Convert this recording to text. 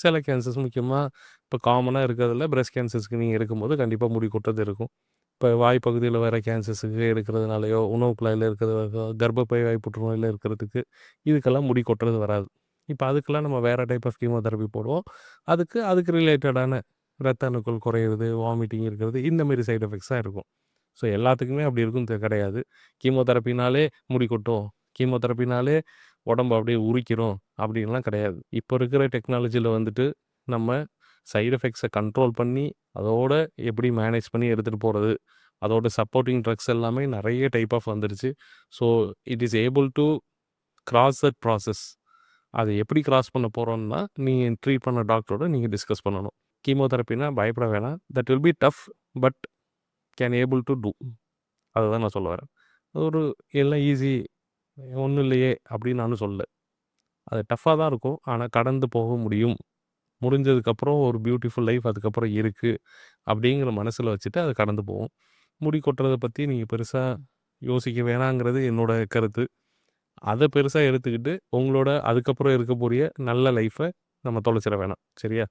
சில கேன்சர்ஸ் முக்கியமா இப்போ காமனா இருக்கிறதுல பிரஸ்ட் கேன்சர்ஸ்க்கு நீங்க எடுக்கும்போது கண்டிப்பா முடி கொட்டுறது இருக்கும். இப்போ வாய் பகுதியில வர கேன்சர்ஸுக்கு எடுக்கிறதுனாலயோ, உணவு குழாயில இருக்கிறதோ, கர்ப்பப்பை வாய் புற்றுநோயில இருக்கிறதுக்கு, இதுக்கெல்லாம் முடி கொட்டுறது வராது. இப்ப அதுக்கெல்லாம் நம்ம வேற டைப் ஆஃப் கீமோதெரபி போடுவோம். அதுக்கு ரிலேட்டடான ரத்த அணுக்கள் குறையிறது, வாமிட்டிங் இருக்கிறது, இந்த மாரி சைட் எஃபெக்ட்ஸ் தான் இருக்கும். ஸோ எல்லாத்துக்குமே அப்படி இருக்கும்னு கிடையாது. கீமோதெரபினாலே முடி கொட்டும். கீமோதெரபினாலே உடம்பு அப்படியே உரிக்கிறோம் அப்படின்லாம் கிடையாது. இப்போ இருக்கிற டெக்னாலஜில வந்துட்டு நம்ம சைட் எஃபெக்ட்ஸை கண்ட்ரோல் பண்ணி, அதோட எப்படி மேனேஜ் பண்ணி எடுத்துட்டு போறது, அதோட சப்போர்ட்டிங் ட்ரக்ஸ் எல்லாமே நெறைய டைப் ஆஃப் வந்துருச்சு. So it is able to cross that process. அத எப்படி கிராஸ் பண்ண போறோம்னா, நீங்க ட்ரீட் பண்ண டாக்டரோட நீங்க டிஸ்கஸ் பண்ணணும். கீமோதெரபின்னா பயப்பட வேணாம். That will be tough but can able to do. அதுதான் நான் சொல்ல வரேன். ஒரு எல்லாம் ஈஸி ஒண்ணும் இல்லையே அப்படின்னு நானும் சொல்லல. அது டஃப்பா தான் இருக்கும். ஆனா கடந்து போக முடியும். முடிஞ்சதுக்கப்புறம் ஒரு பியூட்டிஃபுல் லைஃப் அதுக்கப்புறம் இருக்கு. அப்படிங்கிற மனசுல வச்சுட்டு அத கடந்து போவோம். முடி கொட்டுறத பத்தி நீங்க பெருசா யோசிக்க வேணாங்கிறது என்னோட கருத்து. அத பெருசா எடுத்துக்கிட்டு, உங்களோட அதுக்கப்புறம் இருக்கக்கூடிய நல்ல லைஃப நம்ம தொலைச்சிட வேணாம். சரியா?